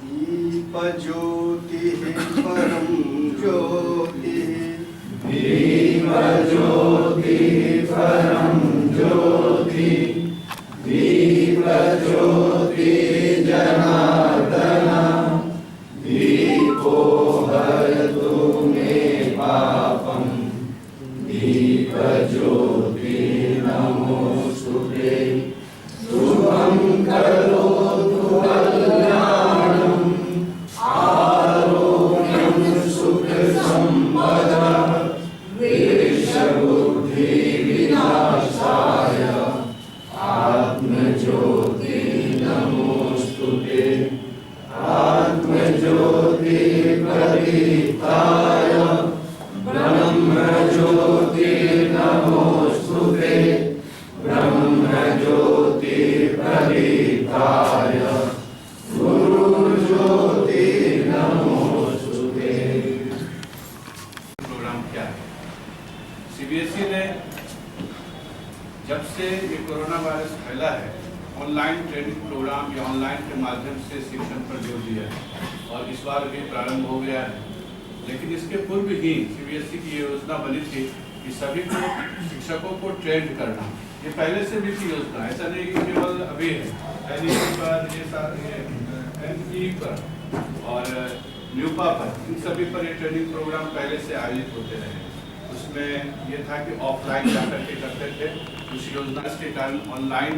दीपज्योतिः परं ज्योतिः दीपज्योतिः परं ज्योतिः दीपज्योतिः जनार्दन दीपो हरतु मे पापं दीपज्योतिः नमोस्तुते शुभं करोतु कल्याणं आरोग्यं सुखसम्पदः द्वेषबुद्धिविनाशाय आत्मज्योति नमोस्तुते आत्मज्योति प्रदीप्ताय ब्रह्मज्योति नमोस्तुते ब्रह्मज्योति प्रदीप्ताय गुरुज्योति नमोस्तुते। प्रोग्राम क्या है? सीबीएसई ने जब से ये कोरोना वायरस फैला है ऑनलाइन ट्रेनिंग प्रोग्राम या ऑनलाइन के माध्यम से शिक्षण पर जोर दिया है और इस बार भी प्रारंभ हो गया है। लेकिन इसके पूर्व ही सीबीएसई की योजना बनी थी कि सभी को शिक्षकों को ट्रेन करना। ये पहले से भी थी योजना, ऐसा नहीं कि केवल अभी है। एनईपी पर, एनपी पर और न्यूपा पर, इन सभी पर ये ट्रेनिंग प्रोग्राम पहले से आयोजित होते रहे। उसमें ये था कि ऑफलाइन जाकर के करते थे। उस योजना के कारण ऑनलाइन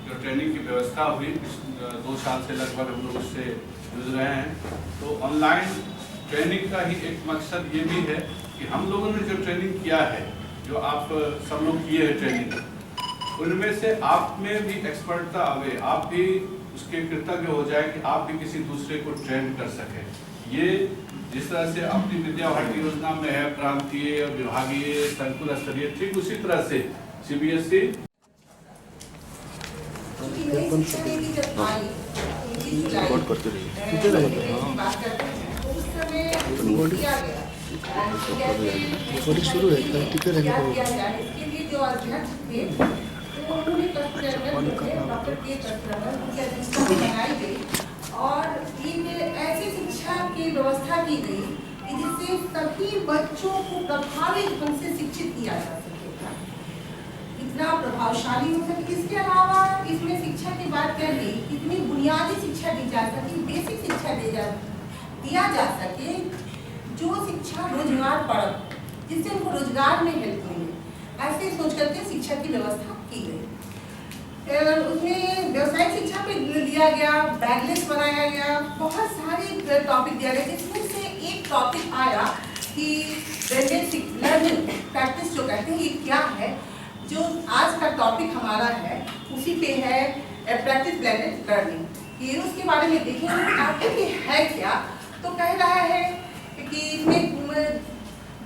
जो ट्रेनिंग की व्यवस्था हुई 2 साल से लगभग हम लोग उससे जूझ रहे हैं। तो ऑनलाइन ट्रेनिंग का ही एक मकसद ये भी है कि हम लोगों ने जो ट्रेनिंग किया है, जो आप सब लोग किए हैं ट्रेनिंग, उनमें से आप में भी एक्सपर्टता आवे, आप भी उसके कृतज्ञ हो जाए कि आप भी किसी दूसरे को ट्रेन कर सके। ये जिस तरह से अपनी विद्या भारती योजना में है प्रांतीय, विभागीय, संकुल स्तरीय, ठीक उसी तरह से सीबीएसई शुरू है टीचर है इसके लिए जो अध्यक्ष थे उन्होंने डॉक्टर के बनाई गई और इन ऐसी शिक्षा की व्यवस्था की गई कि जिससे सभी बच्चों को प्रभावी ढंग से शिक्षित किया जा सके, इतना प्रभावशाली हो सके। इसके अलावा इसमें शिक्षा की बात कर ली, इतनी बुनियादी शिक्षा दी जा सके, बेसिक शिक्षा दिया जा सके, जो शिक्षा रोजगार पर, जिससे उनको रोजगार में हेल्प मिले, ऐसे सोच करके शिक्षा की व्यवस्था की गई। उसमें व्यवसायिक शिक्षा पे दिया गया, बैगलेस बनाया गया, बहुत सारे टॉपिक दिया गया, जिसमें से एक टॉपिक आया कि ब्लेंडेड लर्निंग प्रैक्टिस जो कहते हैं ये क्या है। जो आज का टॉपिक हमारा है उसी पे है प्रैक्टिस ब्लेंडेड लर्निंग। ये उसके बारे में देखेंगे आखिर ये है क्या। तो कह रहा है कि इसमें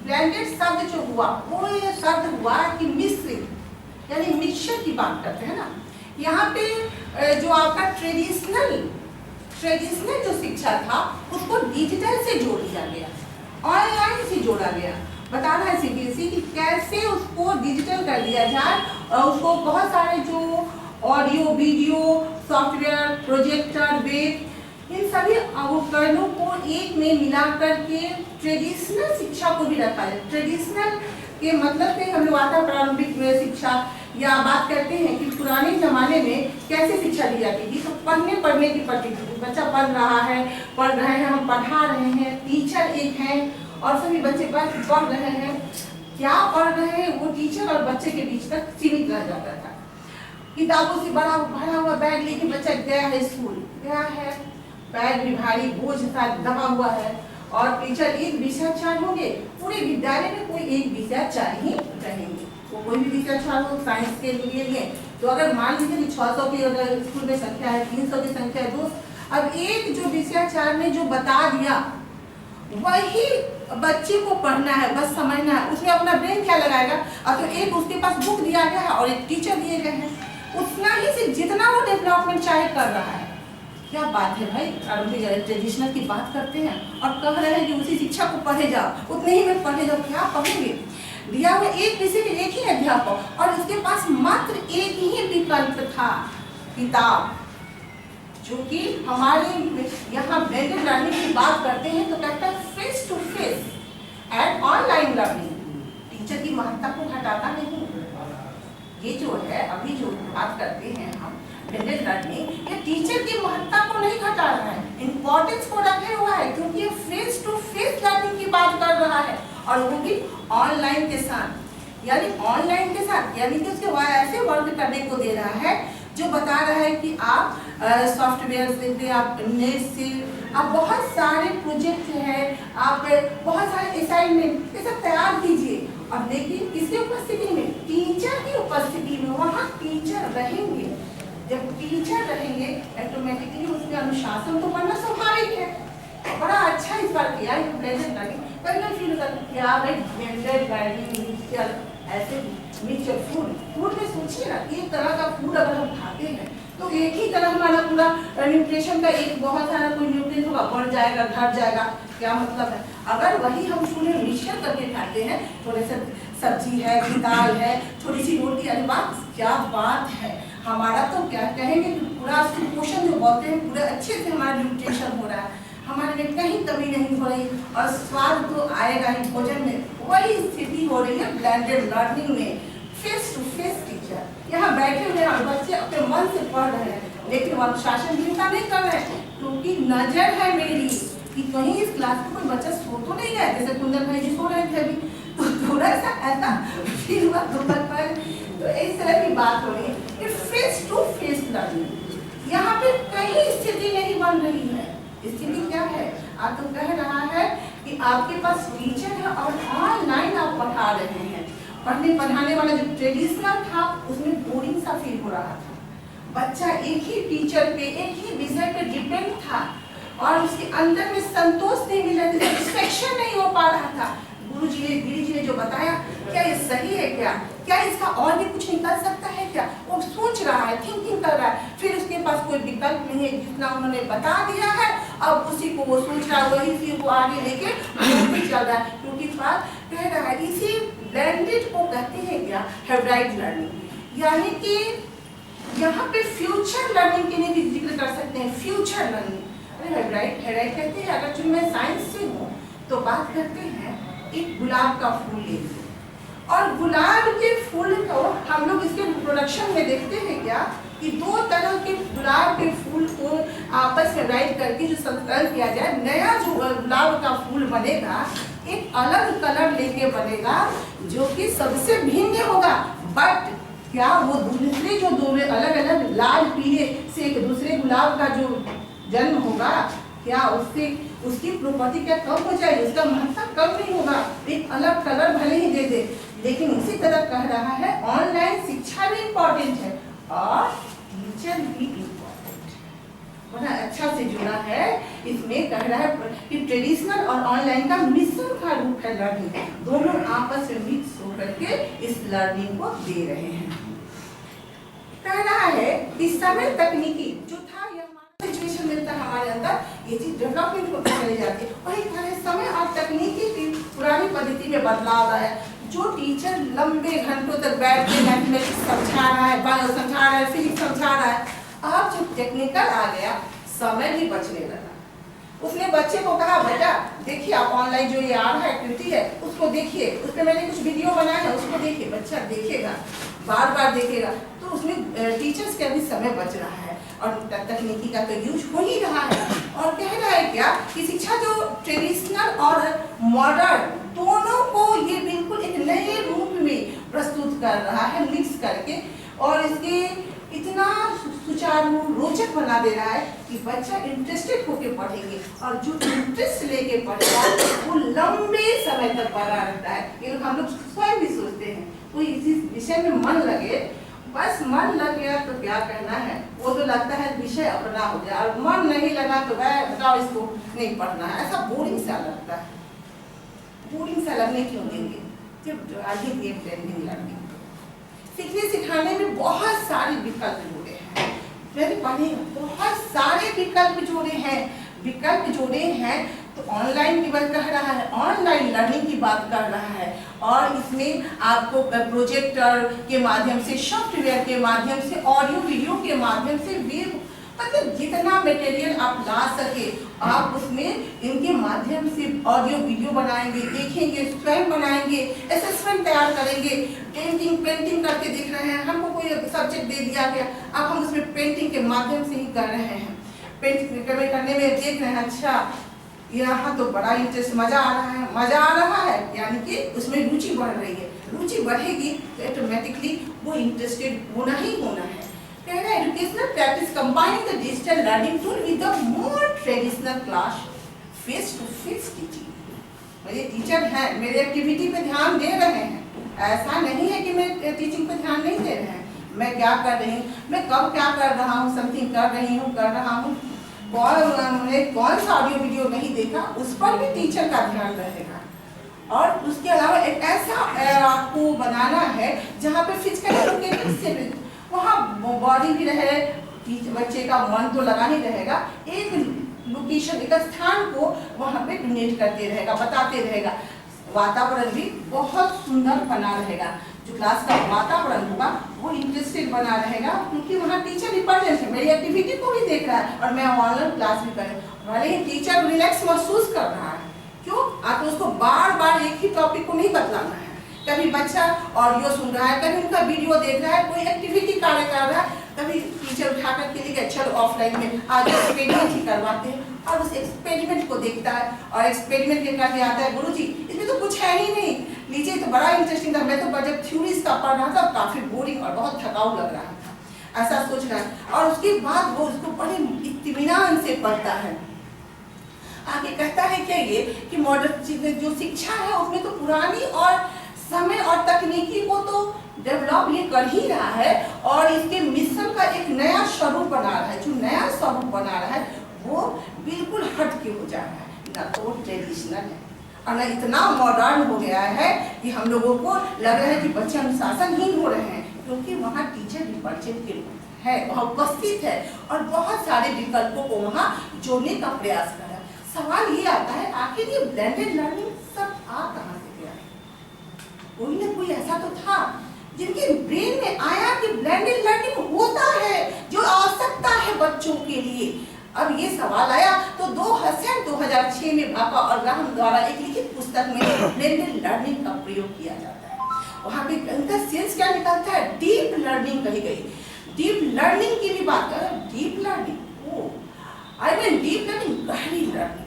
ब्लेंडेड शब्द जो हुआ वो ये शब्द हुआ कि मिश्रित, यानी मिक्सचर की बात करते हैं ना। यहाँ पे जो आपका ट्रेडिशनल जो शिक्षा था उसको डिजिटल से जोड़ दिया गया, ऑनलाइन से जोड़ा गया। बताना है सीबीएसई कि कैसे उसको डिजिटल कर दिया जाए और उसको बहुत सारे जो audio, video, software, projector, web, इन सभी उपकरणों को एक में मिला करके ट्रेडिशनल शिक्षा को भी रखा है। ट्रेडिशनल के मतलब से हम लोग आता प्रारंभिक शिक्षा या बात करते हैं कि पुराने जमाने में कैसे शिक्षा दी जाती थी। तो पढ़ने की प्रक्रिया, बच्चा पढ़ रहे हैं, हम पढ़ा रहे हैं, टीचर एक हैं और सभी बच्चे पढ़ रहे हैं। क्या पढ़ रहे हैं वो टीचर और बच्चे के बीच तक सीमित रह जाता था। किताबों से भरा हुआ बैग लेके बच्चा गया है, स्कूल गया है, बैग भी भारी बोझ साथ दबा हुआ है और टीचर एक विषयाचार्य होंगे, पूरे विद्यालय में कोई एक विषयाचार्य ही रहेंगे। वो कोई भी विषयाचार्य हो साइंस के लिए तो अगर मान लीजिए कि 600 की अगर स्कूल में संख्या है, 300 की संख्या है, 2, अब एक जो विषयाचार्य ने जो बता दिया वही बच्चे को पढ़ना है, बस समझना है, उसमें अपना ब्रेन क्या लगाएगा। और तो एक उसके पास बुक दिया गया है और एक टीचर दिए गए हैं, उतना ही से जितना वो डेवलपमेंट चाहे कर रहा है। क्या बात है भाई, ट्रेडिशनल की बात करते हैं और कह रहे हैं कि उसी शिक्षा को पढ़े जाओ, उतने ही में पढ़े जाओ। क्या पढ़ेंगे? दिया हुआ एक विषय के एक ही अध्यापक और उसके पास मात्र एक ही विकल्प था, किताब, जो कि हमारे यहाँ ब्लेंडेड लर्निंग की बात करते हैं तो कहता है face to face and online learning teacher की महत्ता को घटाता नहीं। ये जो है अभी जो बात करते हैं हम ब्लेंडेड लर्निंग, ये टीचर की महत्ता को नहीं घटा रहा है, इम्पोर्टेंस को रखे हुआ है, क्योंकि ये फेस टू फेस लर्निंग की बात कर रहा है और वो भी ऑनलाइन के साथ, यानी ऑनलाइन के साथ, यानी कि उसके ऐसे वर्क करने को दे रहा है जो बता रहा है कि आप सॉफ्टवेयर से, आप नेट से, आप बहुत सारे प्रोजेक्ट हैं, आप बहुत सारे असाइनमेंट ये सब तैयार कीजिए। और लेकिन किसकी उपस्थिति में? टीचर की उपस्थिति में। वहाँ टीचर रहेंगे, जब टीचर रहेंगे ऑटोमेटिकली उसमें अनुशासन तो बनना स्वाभाविक है। बड़ा अच्छा इस बार किया ब्लेंडेड लर्निंग। पहले फील करते क्या भाई ब्लेंडेड लर्निंग ऐसे मिक्सचर फूड में सोचिए ना, एक तरह का फूड अगर हम खाते हैं तो एक ही तरह हमारा पूरा न्यूट्रिशन का एक बहुत सारा कोई न्यूट्रिएंट होगा, बढ़ जाएगा घट जाएगा, क्या मतलब है? अगर वही हम फूड में मिक्सचर करके खाते हैं, थोड़े से सब्जी है, दाल है, थोड़ी सी रोटी, अरे बात क्या बात है, हमारा तो क्या कहेंगे कि पूरा पोषण जो बोलते हैं पूरे अच्छे से हमारा न्यूट्रिशन हो रहा है, हमारे में कहीं कमी नहीं हो रही और स्वाद तो आएगा ही भोजन में। वही स्थिति हो रही है ब्लेंडेड लर्निंग में। फेस टू फेस टीचर यहाँ बैठे हुए हैं, बच्चे अपने मन से पढ़ रहे हैं, लेकिन वो अनुशासनहीनता नहीं कर रहे हैं, क्योंकि नजर है मेरी कि कहीं इस क्लास में कोई बच्चा सो तो नहीं गया, जैसे कुंदन भाई जी सो रहे थे अभी, तो थोड़ा सा ऐसा फील हुआ पर तो इस तरह की बात हो रही है। फेस टू फेस लर्निंग यहाँ पे कहीं स्थिति नहीं बन रही है। स्थिति क्या है? आप तो कह रहा है कि आपके पास टीचर है और ऑनलाइन आप पढ़ा रहे हैं। पढ़ाने वाला जो ट्रेडिशनल था उसमें बोरिंग सा फील हो रहा था, बच्चा एक ही टीचर पे, एक ही विषय पे डिपेंड था और उसके अंदर में संतोष नहीं मिल रहा था, सेटिस्फैक्शन नहीं हो पा रहा था। गिरी जी ने जो बताया, क्या ये सही है? क्या इसका और भी कुछ निकल सकता है क्या? वो सोच रहा है, थिंकिंग कर रहा है, फिर उसके पास कोई विकल्प नहीं है, जितना उन्होंने बता दिया है अब उसी को वो सोच रहा है, वही फिर वो आगे लेके चल रहा है, क्योंकि बात कह रहा है। इसी ब्लेंडेड को कहते हैं क्या? हाइब्रिड लर्निंग, यानी कि यहाँ पे फ्यूचर लर्निंग के लिए भी जिक्र कर सकते हैं। फ्यूचर लर्निंग, अरे हाइब्रिड कहते हैं, अगर जो मैं साइंस से हूँ तो बात करते हैं एक गुलाब का फूल लेते और गुलाब के फूल को हम लोग इसके प्रोडक्शन में देखते हैं क्या कि दो तरह के गुलाब के फूल को आपस में राइट करके जो संकलन किया जाए, नया जो गुलाब का फूल बनेगा एक अलग कलर लेके बनेगा जो कि सबसे भिन्न होगा। बट क्या वो दूसरे जो दो अलग अलग लाल पीले से एक दूसरे गुलाब का जो जन्म होगा, क्या उससे उसकी प्रॉपर्टी क्या कम हो जाएगी? उसका महत्व कम नहीं होगा, एक अलग कलर भले ही दे दे। लेकिन इसी तरह कह रहा है ऑनलाइन शिक्षा भी इम्पोर्टेंट है और टीचर भी इम्पोर्टेंट है। बड़ा अच्छा से जुड़ा है, इसमें कह रहा है कि ट्रेडिशनल और ऑनलाइन का मिश्रण का रूप है लर्निंग, दोनों आपस में मिक्स होकर के इस लर्निंग को दे रहे हैं। कह रहा है कि समय तकनीकी जो था सिचुएशन मिलता है हमारे अंदर, ये चीज डेवलपमेंट होती चली जाती है। वही तरह समय और तकनीकी की पुरानी पद्धति में बदलाव आया। जो टीचर लंबे घंटों तक बैठ के मैथमेटिक्स समझा रहा है, बायो समझा रहा है, फिजिक्स समझा रहा है, अब जो टेक्निकल आ गया समय भी बचने लगा। उसने बच्चे को कहा बेटा देखिए आप ऑनलाइन जो ये आ रहा है एक्टिविटी है उसको देखिए, उसमें मैंने कुछ वीडियो बनाया है उसको देखिए। बच्चा देखेगा, बार बार देखेगा, तो उसमें टीचर्स का भी समय बच रहा है और तकनीकी का तो यूज हो ही रहा है। और कह रहा है क्या कि शिक्षा जो ट्रेडिशनल और मॉडर्न दोनों को ये बिल्कुल एक नए रूप में प्रस्तुत कर रहा है, मिक्स करके, और इसके इतना सुचारू रोचक बना दे रहा है कि बच्चा इंटरेस्टेड होकर पढ़ेंगे और जो इंटरेस्ट लेके पढ़ेगा वो लंबे समय तक पढ़ा रहता है। ये हम लोग स्वयं भी सोचते हैं कोई इसी विषय में मन लगे, बस मन लग गया तो क्या कहना है, वो तो लगता है विषय अपना हो गया, और मन नहीं लगा तो वह बताओ इसको नहीं पढ़ना है, ऐसा बोरिंग सा लगता है। बोरिंग सा लगने क्यों देंगे जब आगे ये ट्रेंडिंग लर्निंग सीखने सिखाने में बहुत सारे विकल्प जुड़े हैं। मेरे पढ़े बहुत सारे विकल्प जोड़े हैं तो ऑनलाइन की बात कर रहा है, ऑनलाइन लर्निंग की बात कर रहा है, और इसमें आपको प्रोजेक्टर के माध्यम से, सॉफ्टवेयर के माध्यम से, ऑडियो वीडियो के माध्यम से, वेब, मतलब जितना मटेरियल आप ला सके, आप उसमें इनके माध्यम से ऑडियो वीडियो बनाएंगे, देखेंगे, स्वयं बनाएंगे, असेसमेंट तैयार करेंगे, पेंटिंग करके देख रहे हैं, हमको कोई सब्जेक्ट दे दिया गया, अब हम उसमें पेंटिंग के माध्यम से ही कर रहे हैं, पेंटिंग करने में देख रहे हैं, अच्छा यहाँ तो बड़ा इंटरेस्ट, मजा आ रहा है, यानी कि उसमें रुचि बढ़ रही है, रुचि बढ़ेगी तो ऑटोमेटिकली वो इंटरेस्टेड होना ही होना है। Educational practice combining the digital learning tool with the more traditional class face-to-face teaching. मेरे टीचर हैं, मेरे एक्टिविटी पे ध्यान दे रहे हैं, ऐसा नहीं है कि मैं टीचिंग पे ध्यान नहीं दे रहे हैं, मैं क्या कर रही हूँ, मैं कब क्या कर रहा हूँ, समथिंग कर रहा हूँ, कौन सा ऑडियो वीडियो नहीं देखा, उस पर भी टीचर का ध्यान रहेगा। और उसके अलावा एक ऐसा आपको बनाना है जहाँ पे फिजिकल से वहाँ बॉडी भी रहे, बच्चे का मन तो लगा नहीं रहेगा, एक लोकेशन, एक स्थान को वहाँ पे डोनेट करते रहेगा, बताते रहेगा, वातावरण भी बहुत सुंदर बना रहेगा, जो क्लास का वातावरण होगा वो इंटरेस्टेड बना रहेगा, क्योंकि वहाँ टीचर भी प्रेजेंट है, मेरी एक्टिविटी को भी देख रहा है और मैं ऑनलाइन क्लास भी कर रही हूँ, भले ही टीचर रिलैक्स महसूस कर रहा है, क्यों? आप उसको बार बार एक ही टॉपिक को नहीं बतलाना है, कभी बच्चा ऑडियो सुन रहा है, कभी उनका वीडियो देख रहा है, कोई एक्टिविटी कार्य कर रहा है, कभी टीचर उठा कर के लिए चलो ऑफलाइन में आज एक्सपेरिमेंट ही करवाते हैं, और उस एक्सपेरिमेंट को देखता है और एक्सपेरिमेंट के करके आता है, गुरुजी इसमें तो कुछ है ही नहीं, लीजिए तो बड़ा इंटरेस्टिंग था, मैं तो बजट थ्योरीज का पढ़ रहा था, काफी बोरिंग और बहुत थकाऊ लग रहा था, ऐसा सोच रहा है, और उसके बाद वो उसको बड़े इत्मीनान से पढ़ता है। आगे कहता है क्या ये कि मॉडर्न जो शिक्षा है उसमें तो पुरानी और समय और तकनीकी को तो डेवलप ये कर ही रहा है, और इसके मिशन का एक नया स्वरूप बना रहा है, जो नया स्वरूप बना रहा है वो बिल्कुल हट के हो जा रहा है, ना तो ट्रेडिशनल है और ना इतना मॉडर्न हो गया है कि हम लोगों को लग रहा है कि बच्चे अनुशासनहीन हो रहे हैं, क्योंकि वहाँ टीचर डिपार्टमेंट के है, वहाँ उपस्थित है और बहुत सारे विकल्पों को वहाँ जोड़ने का प्रयास कर रहा है। सवाल ये आता है, आखिर ये ब्लेंडेड लर्निंग सब आ कहाँ से गया? कोई ना कोई ऐसा तो था जिनके ब्रेन में आया कि ब्लेंडेड लर्निंग होता है, जो आवश्यकता है बच्चों के लिए। अब ये सवाल आया तो 2006 में भापा और ग्राहम द्वारा एक लिखित पुस्तक में ब्लेंडेड लर्निंग का प्रयोग किया जाता है। वहाँ पे इनका सेंस क्या निकलता है? डीप लर्निंग कही गई। डीप लर्निंग की भी बात करें, डीप लर्निंग, डीप लर्निंग, गहरी लर्निंग,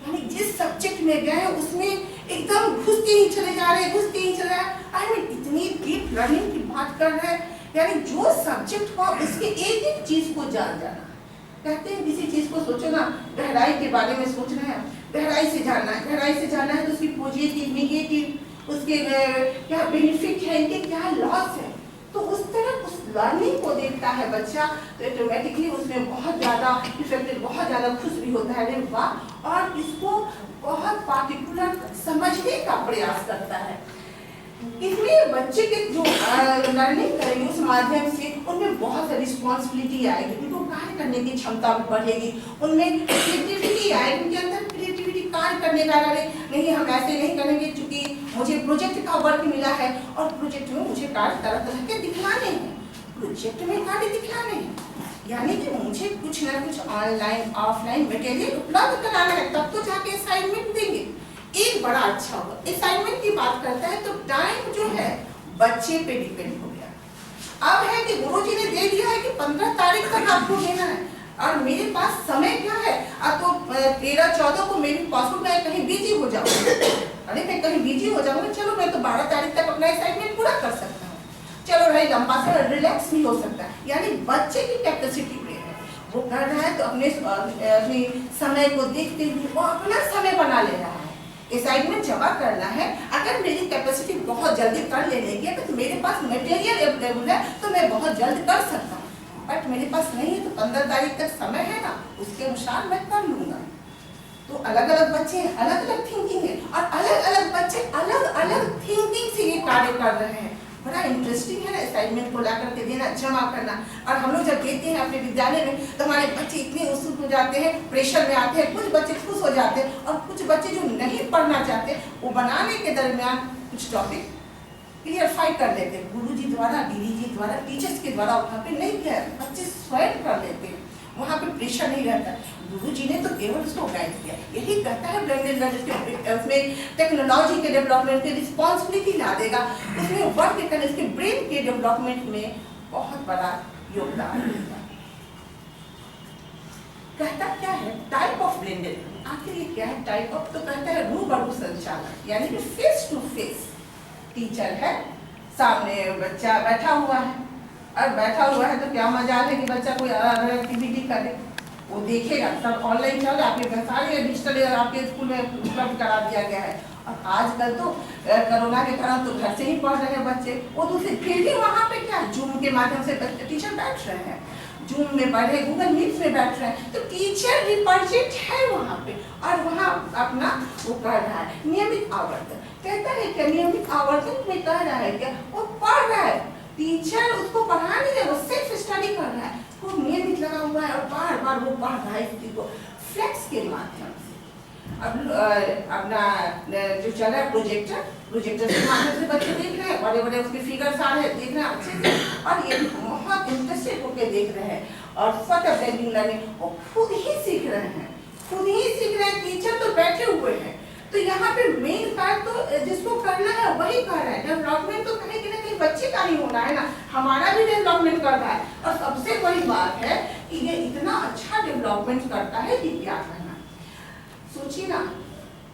यानी जिस सब्जेक्ट में गए हैं उसमें एकदम घुसते ही चले जा रहे हैं, इतनी डीप लर्निंग की बात कर रहे हैं, यानी जो सब्जेक्ट हुआ उसके एक एक चीज को जान जाना। कहते हैं किसी चीज को सोचो ना, गहराई के बारे में सोच रहे हैं, गहराई से जानना है तो उसकी पॉजिटिव नेगेटिव, उसके क्या बेनिफिट है, इनके क्या लॉस है, तो उस तरह उस लर्निंग को देखता है बच्चा, तो ऑटोमेटिकली उसमें बहुत ज़्यादा इफेक्टेड, बहुत ज़्यादा खुश भी होता है, अरे वाह, और इसको बहुत पार्टिकुलर समझने का प्रयास करता है। इसमें बच्चे के जो लर्निंग करेंगे उस माध्यम से उनमें बहुत सारी रिस्पॉन्सिबिलिटी आएगी, उनको कार्य करने की क्षमता भी बढ़ेगी, उनमें क्रिएटिविटी आएगी, उनके अंदर क्रिएटिविटी कार्य करने का, नहीं हम ऐसे नहीं करेंगे क्योंकि मुझे प्रोजेक्ट का वर्क मिला है और प्रोजेक्ट में मुझे कार्य तरह तरह के दिखलाने हैं, प्रोजेक्ट में कार्य दिखलाने हैं, यानी कि मुझे कुछ ना कुछ ऑनलाइन ऑफलाइन मटेरियल उपलब्ध कराना है, तब तो जाके असाइनमेंट देंगे। एक बड़ा अच्छा होगा, असाइनमेंट की बात करता है तो टाइम जो है बच्चे पे डिपेंड हो गया। अब है कि गुरुजी ने दे दिया है कि 15 तारीख तक आपको देना है, और मेरे पास समय क्या है, अब तो 13-14 को मेरी पॉसिबल मैं कहीं बिजी हो जाऊंगा, अरे मैं कहीं बिजी हो जाऊंगा, चलो मैं तो 12 तारीख तक अपना असाइनमेंट पूरा कर सकता हूँ, चलो भाई लंबा सा रिलैक्स भी हो सकता है, यानी बच्चे की कैपेसिटी पे है, वो कर रहा है तो अपने समय को देखते हुए वो अपना समय बना ले रहा है। असाइनमेंट जमा करना है, अगर मेरी कैपेसिटी बहुत जल्दी कर लेने की है तो मेरे पास मटेरियल अवेलेबल है तो मैं बहुत जल्द कर सकता हूँ, बट मेरे पास नहीं है तो 15 तारीख तक समय है ना, उसके अनुसार मैं कर लूँगा। तो अलग अलग बच्चे हैं, अलग अलग थिंकिंग है, और अलग अलग बच्चे अलग अलग थिंकिंग से ये कार्य कर रहे हैं। बड़ा इंटरेस्टिंग है ना असाइनमेंट को ला करके देना, जमा करना, और हम लोग जब देते हैं अपने विद्यालय में तो हमारे बच्चे इतने उत्सुक हो जाते हैं, प्रेशर में आते हैं, कुछ बच्चे खुश हो जाते हैं और कुछ बच्चे जो नहीं पढ़ना चाहते वो बनाने के दरमियान कुछ टॉपिक क्लियरफाई कर लेते हैं, गुरुजी द्वारा, दीदी जी द्वारा, टीचर्स के द्वारा वहाँ पे नहीं किया, बच्चे स्वयं कर लेते हैं, वहाँ पे प्रेशर नहीं रहता। गुरु जी ने तो केवल उसको गाइड किया। यही कहता है ब्लेंडेड लर्निंग, उसमें टेक्नोलॉजी के डेवलपमेंट की रिस्पॉन्सिबिलिटी ला देगा, उसमें वर्क करने, उसके ब्रेन के डेवलपमेंट में बहुत बड़ा योगदान देगा। कहता क्या है टाइप ऑफ ब्लेंडेड, आखिर ये क्या है टाइप ऑफ? तो कहता है रूबरू संचालन, यानी कि फेस टू फेस। टीचर है, सामने बच्चा बैठा हुआ है, और बैठा हुआ है तो क्या मजा है कि बच्चा कोई एक्टिविटी करे, वो देखेगा। सब ऑनलाइन चल रहा है, आपके सारे डिजिटल आपके स्कूल में उपलब्ध करा दिया गया है। और आजकल तो कोरोना के कारण तो घर से ही पढ़ रहे हैं बच्चे, वो दूसरे फिर भी वहाँ पे क्या जूम के माध्यम से टीचर बैठ रहे हैं, जूम में पढ़ रहे, गूगल मीट में बैठ रहे हैं, तो टीचर रिप्रेजेंट है वहाँ पे और वहाँ अपना वो कर रहा है। नियमित आवर्तन कहता है क्या? नियमित आवर्तन में कह रहा है क्या? वो पढ़ रहा है, टीचर उसको पढ़ा नहीं रहा, वो सेल्फ स्टडी कर रहा है, वो नियमित लगा हुआ है और बार बार वो पढ़ रहा है इसकी को फ्लेक्स के माध्यम से। अब अपना जो चल रहा है प्रोजेक्टर के माध्यम से बच्चे देख रहे हैं, बड़े बड़े उसके फिगर्स आ रहे हैं, देख रहे हैं अच्छे से, और ये बहुत इंटरेस्टेड होकर देख रहे हैं। और फर्दर ब्लेंडिंग लर्निंग वो खुद ही सीख रहे हैं, टीचर तो बैठे हुए हैं। तो यहाँ पे मेन कार्य तो जिसको करना है वही कर रहा है। डेवलपमेंट तो कहीं ना कहीं बच्चे का ही होना है ना, हमारा भी डेवलपमेंट कर रहा है। और सबसे बड़ी बात है कि ये इतना अच्छा डेवलपमेंट करता है कि क्या कहना। सोचिए ना,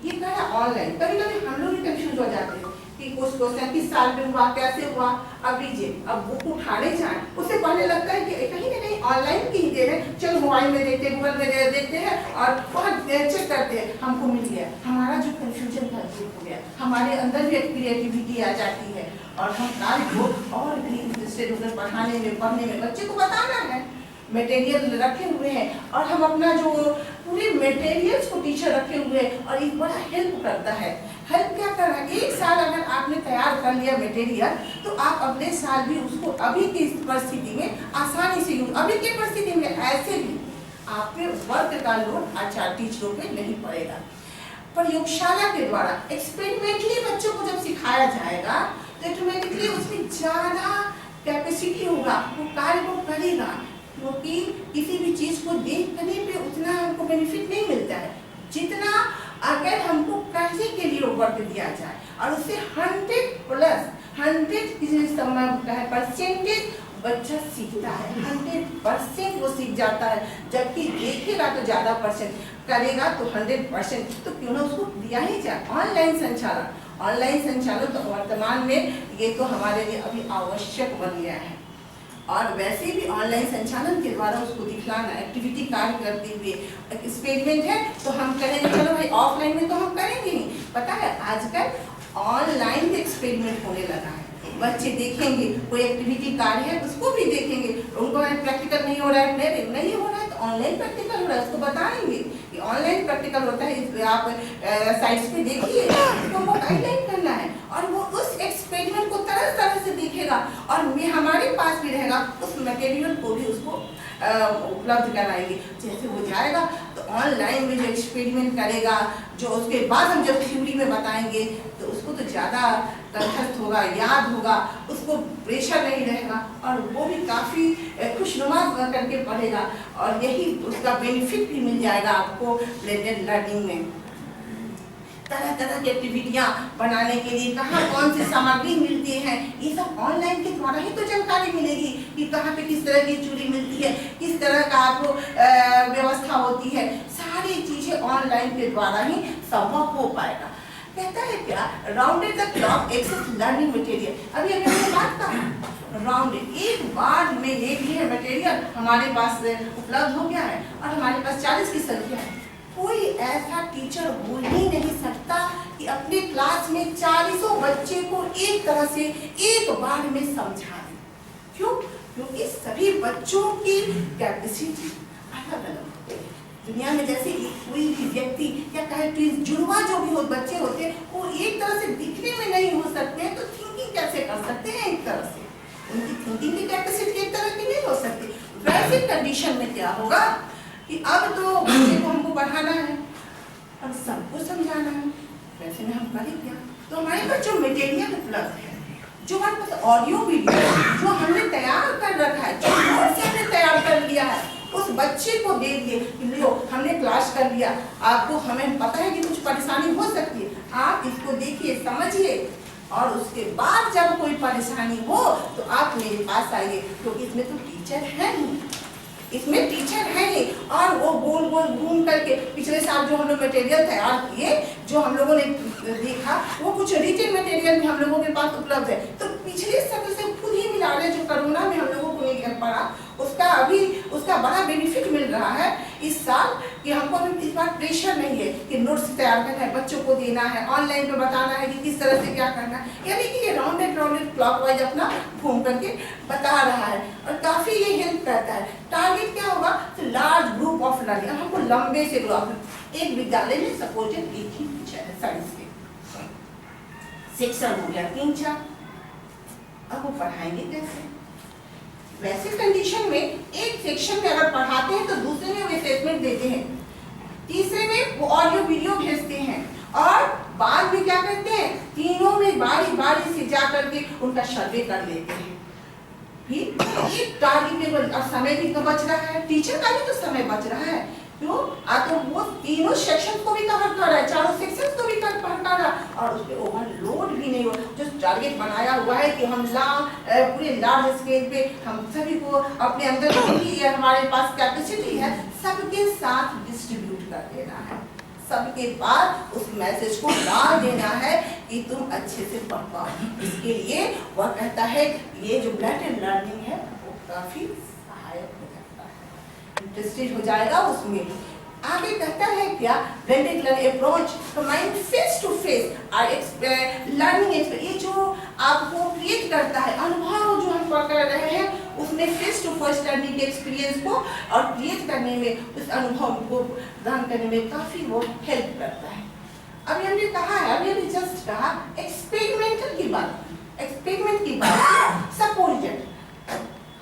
ये क्या है ऑनलाइन, कभी कभी हम लोग भी कंफ्यूज हो जाते हैं कि कुछ क्वेश्चन किस साल में हुआ, कैसे हुआ। अब लीजिए, अब बुक उठाने जाए उससे पहले लगता है कि कहीं ना कहीं ऑनलाइन की दे रहे, चलो मोबाइल में देखते हैं, गूगल में देखते हैं और वहाँ चेक करते हैं, हमको मिल गया। हमारा जो कंफ्यूजन था दूर हो गया, हमारे अंदर भी एक क्रिएटिविटी आ जाती है और हम कार्य को और भी पढ़ाने में, पढ़ने में बच्चे को बताना है। मटेरियल रखे हुए हैं और हम अपना जो पूरे मटेरियल्स को टीचर रखे हुए हैं और ये बड़ा हेल्प करता है। हेल्प क्या कर रहा है? एक साल अगर आपने तैयार कर लिया मटेरियल तो आप अगले साल भी उसको अभी की परिस्थिति में आसानी से यूज, अभी की परिस्थिति में ऐसे भी आप पे वर्क का लोड आचार्य टीचरों पे नहीं पड़ेगा। प्रयोगशाला के द्वारा एक्सपेरिमेंटली बच्चों को जब सिखाया जाएगा तो ऑटोमेटिकली उसमें ज़्यादा कैपेसिटी होगा, वो कार्य को करेगा। क्योंकि किसी भी चीज को देखने पे उतना हमको बेनिफिट नहीं मिलता है जितना अगर हमको करने के लिए वर्क दिया जाए और उससे 100% बच्चा सीखता है, 100% वो सीख जाता है। जबकि देखेगा तो ज्यादा परसेंट, करेगा तो 100%। तो क्यों ना उसको दिया ही जाए। ऑनलाइन संचालन तो वर्तमान में ये तो हमारे लिए अभी आवश्यक बन गया है। और वैसे भी ऑनलाइन संचालन के द्वारा उसको दिखलाना, एक्टिविटी कार्य करते हुए, एक्सपेरिमेंट है तो हम करेंगे, चलो भाई ऑफलाइन में तो हम करेंगे ही। पता है आजकल ऑनलाइन भी एक्सपेरिमेंट होने लगा है, बच्चे देखेंगे कोई एक्टिविटी कार्य है उसको भी देखेंगे, उनको प्रैक्टिकल नहीं हो रहा है, नहीं हो रहा है तो ऑनलाइन प्रैक्टिकल हो रहा है, उसको बताएंगे कि ऑनलाइन प्रैक्टिकल होता है, आप साइट्स पे देखिए, उसको वो गाइडलाइन करना है और वो उस एक्सपेरिमेंट को तरह से देखेगा और हमारे पास भी रहेगा, उस मटेरियल को भी उसको उपलब्ध कराएंगे। जैसे हो जाएगा तो ऑनलाइन में जो एक्सपेरिमेंट करेगा, जो उसके बाद हम जब थ्योरी में बताएंगे तो उसको तो ज़्यादा तटस्थ होगा, याद होगा, उसको प्रेशर नहीं रहेगा और वो भी काफ़ी खुशनुमा करके पढ़ेगा और यही उसका बेनिफिट भी मिल जाएगा आपको ब्लेंडेड लर्निंग में। तरह की एक्टिविटियाँ बनाने के लिए कहाँ कौन सी सामग्री मिलती है, ये सब ऑनलाइन के द्वारा ही तो जानकारी मिलेगी कि कहाँ पे किस तरह की चूड़ी मिलती है, किस तरह का आपको व्यवस्था होती है। सारी चीज़ें ऑनलाइन के द्वारा ही संभव हो पाएगा। कहता है क्या, rounded the clock access learning material. अभी हमने बात कहा राउंडेड, एक बार में ले लिए मटेरियल हमारे पास उपलब्ध हो गया है और हमारे पास 40 की संख्या है। कोई ऐसा टीचर हो ही नहीं सकता कि अपने क्लास में 40 बच्चे को एक तरह से एक बार में समझा दे। क्यों? क्योंकि सभी बच्चों की कैपेसिटी अलग अलग होती है। दुनिया में जैसे कोई भी व्यक्ति या कहे जुड़वा जो भी हो बच्चे होते हैं वो एक तरह से दिखने में नहीं हो सकते हैं, तो थिंकिंग कैसे कर सकते हैं एक तरह से, उनकी थिंकिंग की कैपेसिटी एक तरह की नहीं हो सकती। वैसे कंडीशन में क्या होगा कि अब तो बच्चे को हमको पढ़ाना है और सबको समझाना है, वैसे में हम करें क्या? तो हमारे पास जो मटेरियल उपलब्ध है, जो हमारे पास ऑडियो वीडियो जो हमने तैयार कर रखा है, जो नोट से हमने तैयार कर लिया है, उस बच्चे को दे दिए कि लो हमने क्लास कर लिया, आपको हमें पता है कि कुछ परेशानी हो सकती है, आप इसको देखिए समझिए और उसके बाद जब कोई परेशानी हो तो आप मेरे पास आइए, क्योंकि इसमें तो टीचर है नहीं, इसमें टीचर है नहीं। और वो गोल गोल घूम करके पिछले साल जो हम लोग मटेरियल तैयार किए, जो हम लोगों ने देखा, वो कुछ रिटन मटेरियल भी हम लोगों के पास उपलब्ध है। तो पिछले सत्र से खुद ही मिला रहे, जो कोरोना में हम लोगों को नहीं कर पड़ा, उसका बड़ा बेनिफिट मिल रहा है इस साल कि हमको अभी इस बार प्रेशर नहीं है कि नोट्स तैयार करना है, बच्चों को देना है, ऑनलाइन पे बताना है कि किस तरह से क्या करना है, यानी कि ये राउंडेड क्लॉकवाइज अपना घूम करके बता रहा है और काफी ये हेल्प करता है। टारगेट क्या होगा? तो लार्ज ग्रुप ऑफ लर्निंग, हमको लंबे से ग्रुप, एक विद्यालय में सपोज एक ही टीचर है साइंस के, सेक्शन हो गया 3-4, अब वो पढ़ाएंगे कैसे? वैसे कंडीशन में एक सेक्शन में अगर पढ़ाते हैं तो दूसरे में वो असेसमेंट देते हैं, तीसरे में वो ऑडियो वीडियो भेजते हैं और बाद में क्या करते हैं, तीनों में बारी बारी से जा करके उनका सर्वे कर लेते हैं। फिर एक टारगेटेबल, और समय भी तो बच रहा है, टीचर का भी तो समय बच रहा है, क्यों? तो वो तीनों सेक्शन को भी कवर कर रहा है, चारों सेक्शन को भी कवर कर रहा है और उस पर ओवरलोड भी नहीं हो। जो टारगेट बनाया हुआ है कि हम पूरे लार्ज स्केल पे हम सभी को अपने अंदर की हमारे पास कैपेसिटी है, सबके साथ डिस्ट्रीब्यूट कर देना है, सबके पास उस मैसेज को डाल देना है कि तुम अच्छे से पढ़ पाओ। इसके लिए वह कहता है ये जो ब्लेंडेड लर्निंग है वो काफी सहायक हो जाता है, इंटरेस्टेड हो जाएगा उसमें। आगे कहता है क्या, blended learning approach combined face to face learning, ये जो आपको क्रिएट करता है अनुभव जो हम कर रहे हैं उसमें फेस टू फेस लर्निंग के एक्सपीरियंस को और क्रिएट करने में, उस अनुभव को ग्रहण करने में काफी वो हेल्प करता है। अभी हमने कहा है, अभी हमने जस्ट कहा एक्सपेरिमेंटल की बात, एक्सपेरिमेंट की बात, सपोज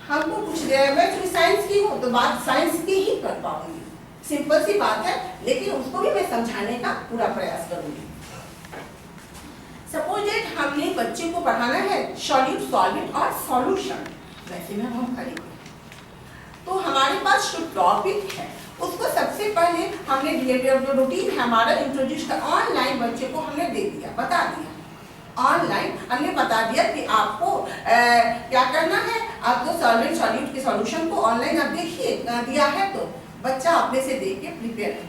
हमको कुछ मैं साइंस की हो तो बात साइंस की ही कर पाऊंगी, सिंपल सी बात है, लेकिन उसको भी मैं समझाने का पूरा प्रयास करूंगी। सपोज दैट हमने बच्चे को पढ़ाना है सॉल्यूट, सॉल्वेंट और सॉल्यूशन, वैसे में हम करेंगे तो हमारे पास जो टॉपिक है उसको सबसे पहले हमने जो रूटीन है हमारा इंट्रोड्यूस कर, ऑनलाइन बच्चे को हमने दे दिया, बता दिया, ऑनलाइन हमने बता दिया कि आपको क्या करना है, आपको सॉल्वेंट सॉल्यूट के सॉल्यूशन को ऑनलाइन आप देखिए दिया है तो बच्चा अपने से देख के प्रिपेयर है,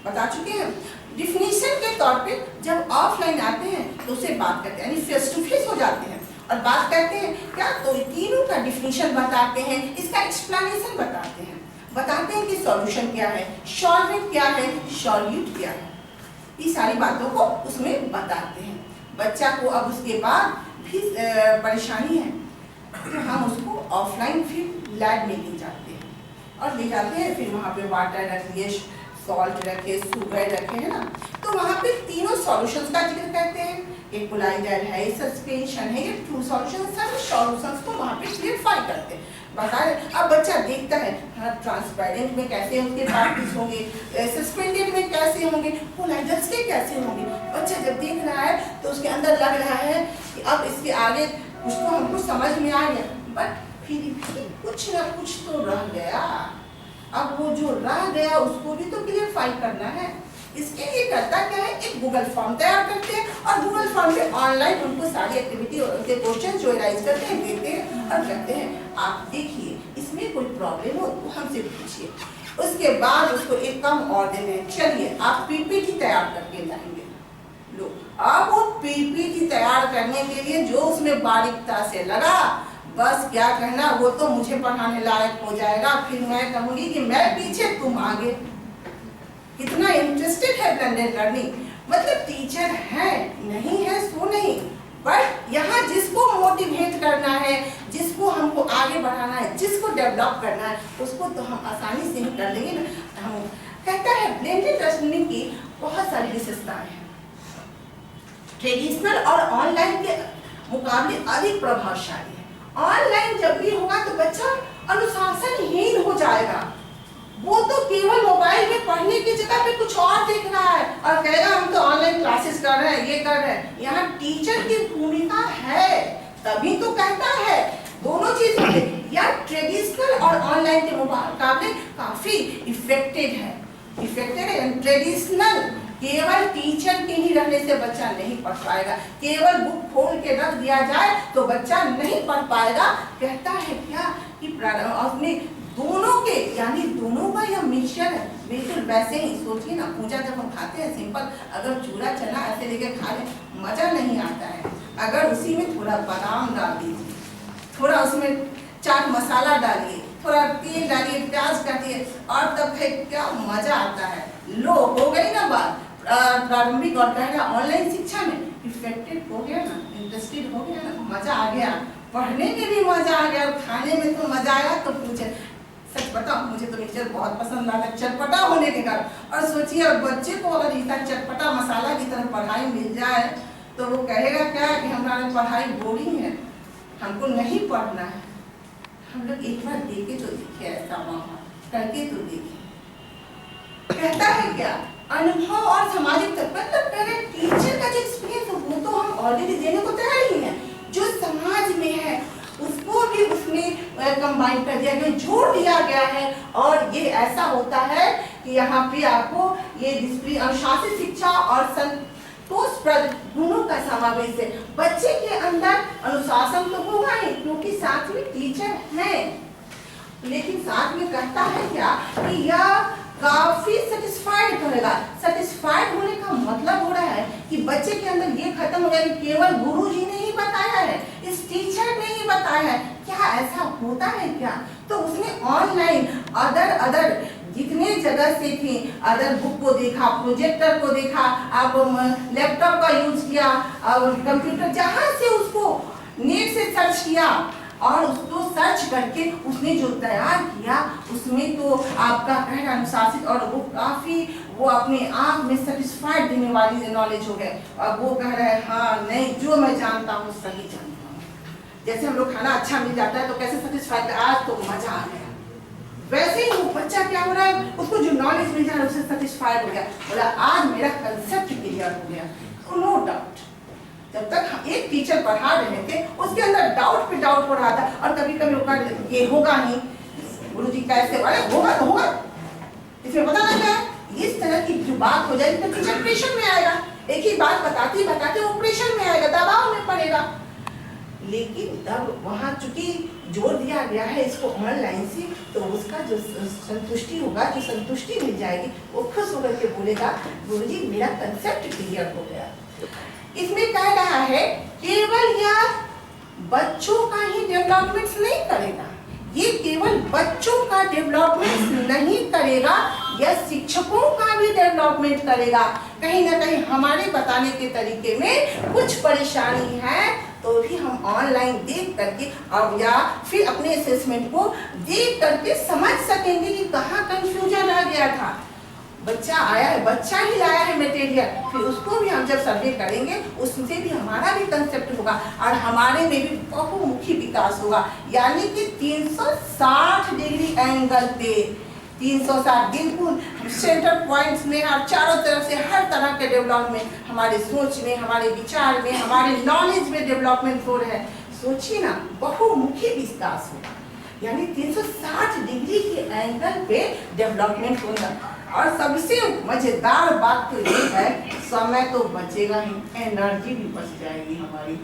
बता चुके हैं। डिफिनीशन के तौर पे जब ऑफलाइन आते हैं तो उससे बात करते हैं, यानी फेस टू फेस हो जाते हैं और बात करते हैं क्या, तो तीनों का डिफिनीशन बताते हैं, इसका एक्सप्लेनेशन बताते हैं कि सॉल्यूशन क्या है, सॉल्वेंट क्या है, सॉल्यूट क्या है, ये सारी बातों को उसमें बताते हैं। बच्चा को अब उसके बाद भी परेशानी है तो हम उसको ऑफलाइन फिर लैब में ले जाते हैं और ले जाते हैं, फिर वहाँ पे वाटर रखिए, सॉल्ट रखे, शुगर रखे, है ना, तो वहाँ पे तीनों सॉल्यूशंस का जिक्र करते हैं, एक कोलाइडर है, सस्पेंशन है, ये ट्रू सॉल्यूशन, सब सॉल्यूशंस को वहाँ पे क्लियरफाई करते हैं, बता रहे। अब बच्चा देखता है हाँ ट्रांसपेरेंट में कैसे उसके पार्टिस होंगे, सस्पेंडेड में कैसे होंगे, कोलाइडर्स के कैसे होंगे, बच्चा जब देख रहा है तो उसके अंदर लग रहा है कि अब इसके आगे उसको हमको समझ में आ गया, बट फिर कुछ ना कुछ तो रह गया, अब वो जो रह गया उसको भी तो क्लियरफाई करना है। इसके लिए करता क्या है, एक गूगल फॉर्म तैयार करते हैं और गूगल फॉर्म पे ऑनलाइन उनको सारी एक्टिविटी और उनके क्वेश्चन जो राइज करते हैं देते हैं और कहते हैं आप देखिए इसमें कोई प्रॉब्लम हो तो हमसे पूछिए। उसके बाद उसको एक काम और देते हैं, चलिए आप पीपीटी तैयार करके लाएंगे, लो अब वो पीपीटी तैयार करने के लिए जो उसमें बारीकता से लगा, बस क्या कहना, वो तो मुझे पढ़ाने लायक हो जाएगा, फिर मैं कहूँगी कि मैं पीछे तुम आगे। कितना इंटरेस्टेड है ब्लेंडेड लर्निंग, मतलब टीचर है नहीं है सो नहीं, बट यहाँ जिसको मोटिवेट करना है, जिसको हमको आगे बढ़ाना है, जिसको डेवलप करना है, उसको तो हम आसानी से ही कर लेंगे ना। हम कहता है ब्लेंडेड लर्निंग की बहुत सारी विशेषताएं हैं, ट्रेडिशनल और ऑनलाइन के मुकाबले अधिक प्रभावशाली है। ऑनलाइन जब भी होगा तो बच्चा अनुशासनहीन हो जाएगा, वो तो केवल मोबाइल में पढ़ने की जगह पे कुछ और देख रहा है और कहेगा हम तो ऑनलाइन क्लासेस कर रहे हैं, ये कर रहे हैं। यहाँ टीचर की भूमिका है, तभी तो कहता है दोनों चीजों में या ट्रेडिशनल और ऑनलाइन के मुकाबले काफी इफेक्टेड है। ट्रेडिशनल केवल टीचर के ही रहने से बच्चा नहीं पढ़ पाएगा, केवल बुक खोल के रख दिया जाए तो बच्चा नहीं पढ़ पाएगा। कहता है क्या कि अपने दोनों के यानी दोनों का यह मिक्सचर है। बिल्कुल वैसे ही सोचिए ना, पूजा जब हम खाते हैं सिंपल, अगर चूड़ा चना ऐसे लेके खा ले मजा नहीं आता है। अगर उसी में थोड़ा बादाम डाल दीजिए, थोड़ा उसमें चाट मसाला डालिए, थोड़ा तेल डालिए, प्याज काटिए और तब है क्या मजा आता है। लो हो गई ना बात। प्रारंभिक और पहला ऑनलाइन शिक्षा में इफेक्टेड हो गया ना, इंटरेस्टेड हो गया ना, मजा आ गया, पढ़ने में भी मजा आ गया और खाने में तो मजा आया। तो पूछे सच बताओ, मुझे तो मिक्सचर बहुत पसंद आता है चटपटा होने के कारण। और सोचिए और बच्चे को अगर इतना चटपटा मसाला की तरह पढ़ाई मिल जाए तो वो कहेगा क्या कि हमारी पढ़ाई बोरिंग है, हमको नहीं पढ़ना है। हम लोग एक बार देखे तो देखिए, ऐसा माहौल करके तो देखिए। कहता है क्या अनुभव और सामाजिक मतलब पहले टीचर का जो एक्सपीरियंस है वो तो हम ऑलरेडी देने को तैयार ही है, जो समाज में है उसको भी उसमें कंबाइन कर दिया गया, जोड़ दिया गया है। और ये ऐसा होता है कि यहाँ पे आपको ये डिसिप्लिन, अनुशासित शिक्षा और संतोषप्रद गुणों का समावेश है। बच्चे के अंदर अनुशासन तो होगा ही क्योंकि साथ में टीचर है, लेकिन साथ में कहता है क्या कि यह काफी सेटिस्फाइड करेगा। सेटिस्फाइड होने का मतलब हो रहा है कि बच्चे के अंदर ये खत्म हो गया कि केवल गुरुजी ने ही बताया है, इस टीचर ने ही बताया है। क्या ऐसा होता है क्या? तो उसने ऑनलाइन अदर जितने जगह से थी, अदर बुक को देखा, प्रोजेक्टर को देखा, आप लैपटॉप का यूज किया और कंप्यूटर, जहां से उसको नेट से सर्च किया और उसको सर्च करके उसने जो तैयार किया उसमें तो आपका कहना अनुशासित और वो काफी वो अपने आप में सेटिस्फाइड देने वाली नॉलेज हो गए। और वो कह रहा है हाँ नहीं, जो मैं जानता हूँ सही जानता हूँ। जैसे हम लोग खाना अच्छा मिल जाता है तो कैसे सेटिस्फाइड, आज तो मजा आ गया, वैसे ही वो बच्चा क्या हो रहा है, उसको जो नॉलेज मिल जा रहा है उससे सेटिस्फाइड हो गया, बोला आज मेरा कंसेप्ट क्लियर हो गया। नो डाउट जब तक एक टीचर पढ़ा रहे थे उसके अंदर डाउट पे डाउट हो रहा था और कभी कभी होगा ये होगा नहीं, गुरुजी कैसे वाले होगा तो होगा, इसमें पता लग गया। इस तरह की जो बात हो जाएगी तो टीचर प्रेशर में आएगा, एक ही बात बताते बताते वो प्रेशर में आएगा, दबाव में पड़ेगा। लेकिन तब वहाँ चूंकि जोर दिया गया है इसको ऑनलाइन से, तो उसका जो संतुष्टि होगा, जो संतुष्टि मिल जाएगी, वो खुश होकर के बोलेगा गुरुजी मेरा कंसेप्ट क्लियर हो गया। इसमें कह रहा है केवल यह बच्चों का ही डेवलपमेंट नहीं करेगा, ये केवल बच्चों का डेवलपमेंट नहीं करेगा, यह शिक्षकों का भी डेवलपमेंट करेगा। कहीं ना कहीं हमारे बताने के तरीके में कुछ परेशानी है तो भी हम ऑनलाइन देख करके और या फिर अपने असेसमेंट को देख करके समझ सकेंगे कि कहाँ कंफ्यूजन आ गया था। बच्चा आया है, बच्चा ही लाया है मटेरियल, फिर उसको भी हम जब सर्वे करेंगे उससे भी हमारा भी कंसेप्ट होगा और हमारे में भी बहुमुखी विकास होगा। यानी कि 360 डिग्री एंगल पे 360 बिल्कुल सेंटर पॉइंट्स में और चारों तरफ से हर तरह के डेवलपमेंट, हमारे सोच में, हमारे विचार में, हमारे नॉलेज में डेवलपमेंट हो रहे हैं। सोचिए ना, बहुमुखी विकास होगा, यानी 360 डिग्री के एंगल पे डेवलपमेंट होगा। और सबसे मजेदार बात तो ये है समय तो बचेगा ही, एनर्जी भी बच जाएगी हमारी।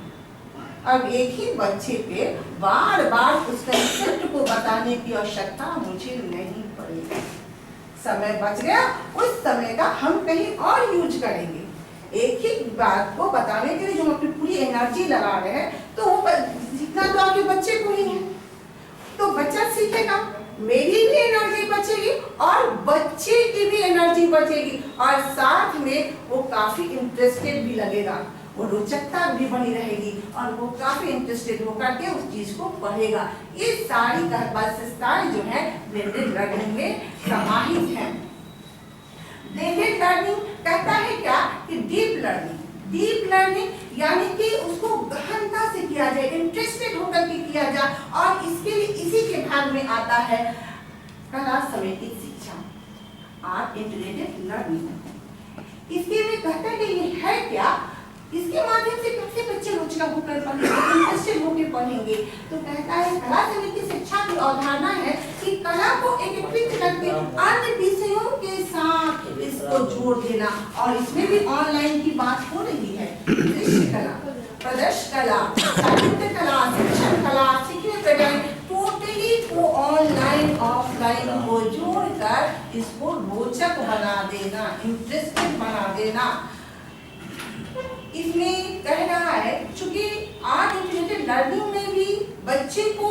अब एक ही बच्चे पे बार बार उस कंसेप्ट को बताने की आवश्यकता मुझे नहीं पड़ेगी, समय बच गया, उस समय का हम कहीं और यूज करेंगे। एक ही बात को बताने के लिए जो हम अपनी पूरी एनर्जी लगा रहे हैं तो वो जितना तो आपके बच्चे को ही है, तो बच्चा सीखेगा, मेरी भी एनर्जी बचेगी और बच्चे की भी एनर्जी बचेगी और साथ में वो काफी इंटरेस्टेड भी लगेगा, वो रोचकता भी बनी रहेगी और वो काफी इंटरेस्टेड होकर के उस चीज को पढ़ेगा। ये सारी विशेषताएं जो है ब्लेंडेड लर्निंग में समाहित है। ब्लेंडेड लर्निंग कहता है क्या कि डीप लर्निंग यानी कि उसको गहनता से किया जाए, इंटरेस्टेड होकर के किया जाए और इसके लिए इसी के भाग में आता है कला समेकित शिक्षा, आर्ट इंटीग्रेटेड लर्निंग। इसके लिए कहता है कि ये है क्या इसके माध्यम से कैसे बच्चे रुचिका होकर पढ़ेंगे, इंटरेस्टेड होकर पढ़ेंगे। तो कहता है कला समिति शिक्षा की अवधारणा है कि कला को एकीकृत करके अन्य विषयों के साथ इसको जोड़ देना। और इसमें भी ऑनलाइन की बात हो रही है। दृश्य कला, प्रदर्शन कला, साहित्य कला, शिक्षण कला, सीखने प्रदान, टोटली को ऑनलाइन ऑफलाइन को जोड़कर इसको रोचक बना देना, इंटरेस्टिंग बना देना। इसमें कह रहा है चूंकि आर्ट इंटीग्रेटेड लर्निंग में भी बच्चे को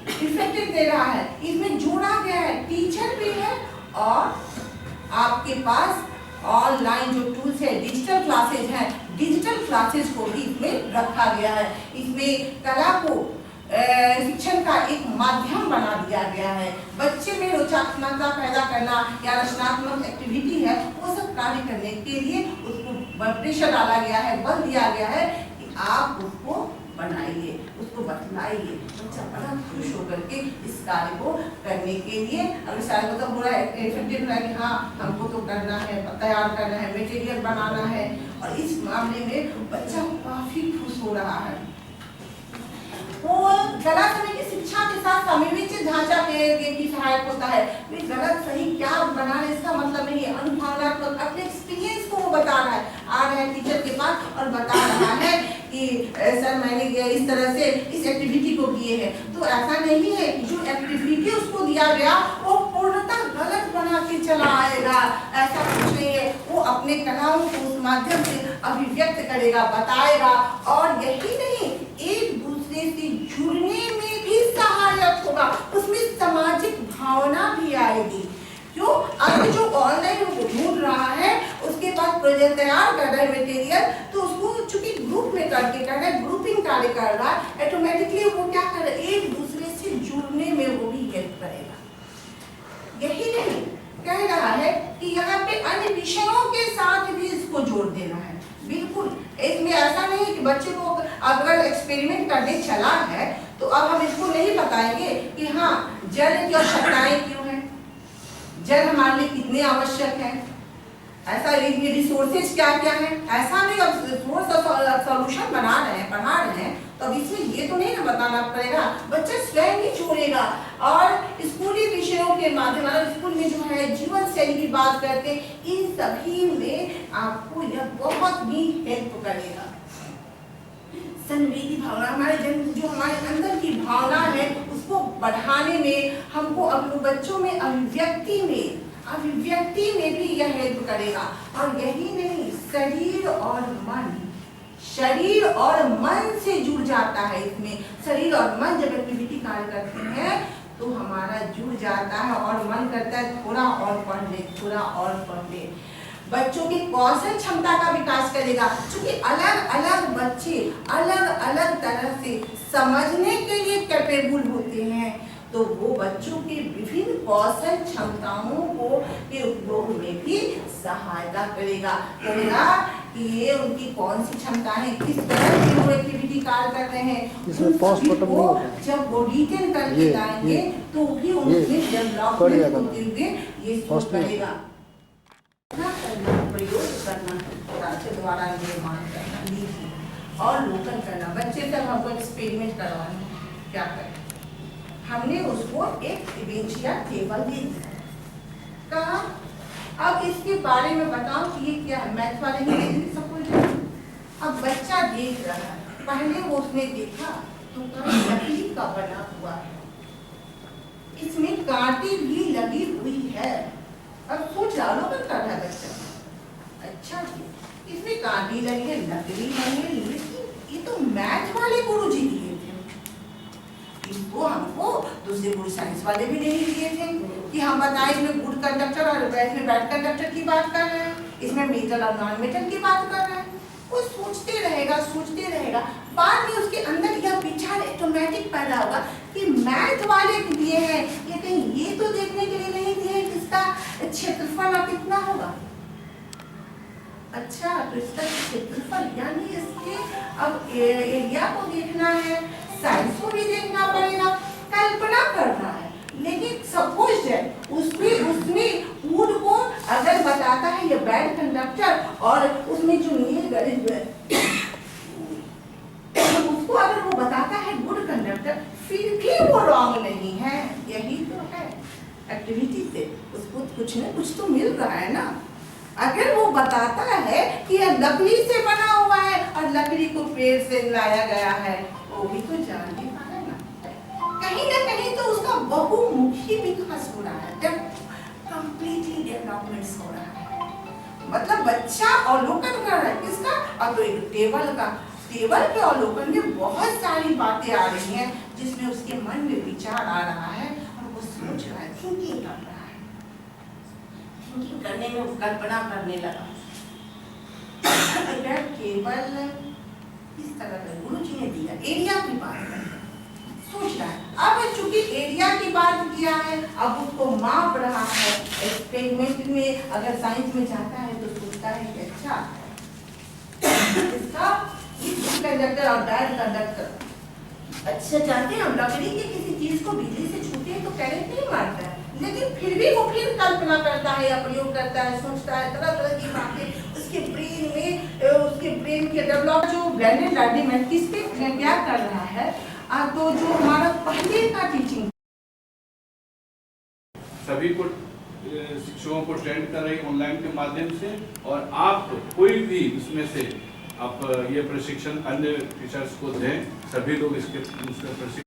इफेक्टिव दे रहा है, इसमें जोड़ा गया है टीचर भी है और आपके पास ऑनलाइन जो टूल्स है, डिजिटल क्लासेज हैं, डिजिटल क्लासेज को भी इसमें रखा गया है। इसमें कला को शिक्षण का एक माध्यम बना दिया गया है। बच्चे में रोचकता पैदा करना या रचनात्मक एक्टिविटी है, वो सब कार्य करने के लिए उसको प्रेशर डाला गया है, बल दिया गया है कि आप उसको बनाइए, उसको बतलाइए। बच्चा बड़ा खुश होकर के इस कार्य को करने के लिए, अगर शायद मतलब पूरा इफेक्टिव है कि हाँ हमको तो करना है, तैयार करना है, मटेरियल बनाना है, और इस मामले में बच्चा काफी खुश हो रहा है। वो कला समिति शिक्षा के साथ समन्वित ढांचा की सहायक होता है। वे गलत सही क्या बना रहे इसका मतलब नहीं है, अनुभवात्मक अपने एक्सपीरियंस को वो बता रहा है, आ रहा है टीचर के पास और बता रहा है कि सर मैंने इस तरह से इस एक्टिविटी को किए हैं। तो ऐसा नहीं है कि जो एक्टिविटी उसको दिया गया वो पूर्णतः गलत बना के चला आएगा, ऐसा कुछ नहीं है। वो अपने कलाओं को उस माध्यम से अभिव्यक्त करेगा, बताएगा, और यही नहीं एक दूसरे से जुड़ने में भी सहायक होगा, उसमें सामाजिक भावना भी आएगी। जो अब जो ऑनलाइन ढूंढ रहा है उसके पास प्रोजेक्ट तैयार कर रहा है मटेरियल, तो उसको चूंकि ग्रुप में करके कर रहा है, ग्रुपिंग कार्य कर रहा है, ऑटोमेटिकली वो क्या कर रहा है, एक दूसरे से जुड़ने में वो भी हेल्प करेगा। यही नहीं कह रहा है कि यहाँ पे अन्य विषयों के साथ भी इसको जोड़ देना है। बिल्कुल इसमें ऐसा नहीं कि बच्चे को अगर एक्सपेरिमेंट करने चला है तो अब हम इसको नहीं बताएंगे कि हाँ जल की आवश्यकताएं क्यों है, जल हमारे लिए कितने आवश्यक है, ऐसा रिसोर्सेज क्या क्या है, ऐसा नहीं। अब सॉल्यूशन बना रहे हैं, पढ़ा रहे हैं, तो अब इसमें ये तो नहीं ना बताना पड़ेगा, बच्चा स्वयं ही छोड़ेगा। और स्कूली विषयों के माध्यम से स्कूल में जो है जीवन शैली की बात करते, इन सभी में आपको यह बहुत ही हेल्प करेगा। संवेदी भावना, हमारे जो हमारे अंदर की भावना है उसको बढ़ाने में, हमको अपने बच्चों में अभिव्यक्ति में भी यह हेल्प करेगा। और यही नहीं, शरीर और मन से जुड़ जाता है। इसमें शरीर और मन जब एक्टिविटी कार्य करते हैं तो हमारा जुड़ जाता है और मन करता है थोड़ा और पढ़ ले, थोड़ा और पढ़ ले। बच्चों की कौशल क्षमता का विकास करेगा, क्योंकि अलग अलग बच्चे अलग अलग तरह से समझने के लिए कैपेबल होते हैं, तो वो बच्चों के विभिन्न कौशल क्षमताओं को के उपयोग में भी सहायता करेगा कि ये उनकी कौन सी क्षमता है, किस तरह की वो एक्टिविटी कार्य कर रहे हैं, इसमें पॉज बटन नहीं होता। जब वो डिटेल करके लाएंगे तो भी उनमें डेवलपमेंट होते हुए ये करेगा। प्रयोग करना, द्वारा निर्माण करना, और लोकल करना। बच्चे तक हमको एक्सपेरिमेंट करवाना, क्या करें, हमने उसको एक बेंच या टेबल दे दिया, कहा अब इसके बारे में बताओ कि ये क्या है। मैथ वाले नहीं सब कुछ, अब बच्चा देख रहा है, पहले वो उसने देखा तो लकड़ी का बना हुआ है, इसमें कांटे भी लगी हुई है। अब सोच अवलोकन कर रहा है बच्चा, अच्छा इसमें कांटे लगी है, लकड़ी लगी है, लेकिन ये तो मैथ वाले गुरुजी दिए थे, इसको हमको दूसरे गुरु साइंस वाले भी नहीं दिए थे कि हम बताएं इसमें गुड कंडक्टर और इसमें बैड कंडक्टर की बात कर रहे हैं, इसमें मेटल और नॉन मेटल की बात कर रहे हैं। वो सोचते रहेगा, बाद में उसके अंदर यह विचार ऑटोमेटिक पैदा होगा कि मैथ वाले दिए हैं, ये कहीं ये तो देखने के लिए नहीं दिए कि इसका क्षेत्रफल कितना होगा। अच्छा, तो इसका क्षेत्रफल यानी इसके अब एरिया को देखना है, साइज को भी देखना पड़ेगा, कल्पना करना है। लेकिन सपोज उसमें वुड को अगर बताता है ये बैड कंडक्टर और उसमें जो नील वो रॉन्ग नहीं है, यही तो है। एक्टिविटी से उसको कुछ न कुछ तो मिल रहा है ना। अगर वो बताता है कि यह लकड़ी से बना हुआ है और लकड़ी को पेड़ से लाया गया है, वो भी तो जान ही पा है ना। कहीं ना कहीं तो उसका बहुमुखी विकास हो रहा है, कंप्लीटली डेवलपमेंट हो रहा है। मतलब बच्चा अवलोकन कर रहा है किसका? अब तो एक टेबल का, टेबल पे अवलोकन में बहुत सारी बातें आ रही हैं जिसमें उसके मन में विचार आ रहा है और वो सोच रहा है, थिंकिंग कर रहा है, थिंकिंग करने में वो कल्पना करने लगा। अगर टेबल इस तरह का गुरुजी ने दिया, एरिया की बात कर सोच रहा है। अब चूंकि एरिया की बात किया है, अब उसको माप रहा है। एक्सपेरिमेंट में अगर साइंस में जाता है तो सोचता है कि अच्छा इसका कंडक्टर और डायरेक्ट कंडक्टर, अच्छा जानते हैं हम लकड़ी के किसी चीज को बिजली से छूते हैं तो करंट नहीं मारता है, लेकिन फिर भी वो फिर कल्पना करता है या प्रयोग करता है, सोचता है, तरह तरह की बातें उसके ब्रेन में, उसके ब्रेन के डेवलप जो ब्लेंडेड लर्निंग है किस पे क्या कर रहा है। तो जो हमारा पहले का टीचिंग, सभी को शिक्षकों को ट्रेंड कर रही ऑनलाइन के माध्यम से, और आप कोई भी इसमें से आप ये प्रशिक्षण अन्य टीचर्स को दें, सभी लोग इसके प्रशिक्षण